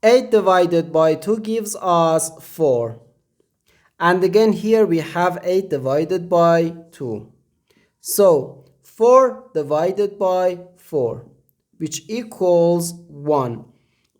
8 divided by 2 gives us 4. And again here we have 8 divided by 2. So 4 divided by 4, which equals 1.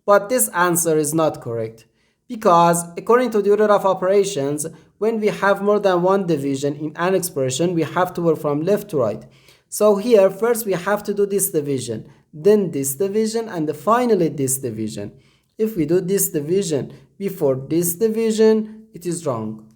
But this answer is not correct, because according to the order of operations, when we have more than one division in an expression, we have to work from left to right. So here first we have to do this division, then this division, and finally this division. If we do this division before this division, it is wrong.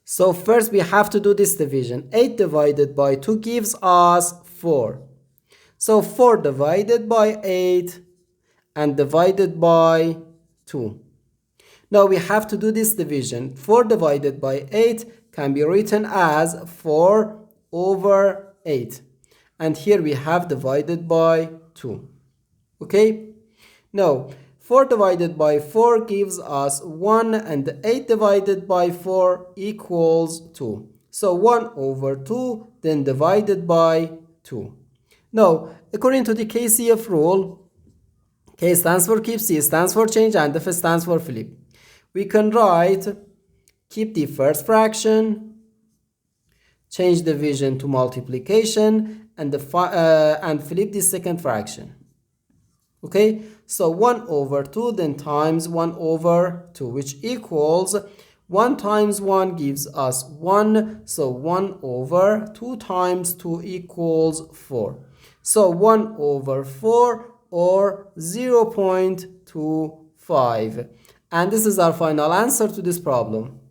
So first we have to do this division. 8 divided by 2 gives us 4. So 4 divided by 8 and divided by 2. Now we have to do this division. 4 divided by 8 can be written as 4 over 8. And here we have divided by 2. Okay? Now 4 divided by 4 gives us 1, and 8 divided by 4 equals 2. So 1 over 2, then divided by 2. Now, according to the KCF rule, K stands for keep, C stands for change, and F stands for flip. We can write keep the first fraction, change division to multiplication, and flip the second fraction. Okay, so 1 over 2 then times 1 over 2, which equals 1 times 1 gives us 1. So 1 over 2 times 2 equals 4. So 1 over 4, or 0.25. And this is our final answer to this problem.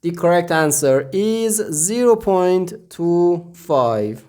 The correct answer is 0.25.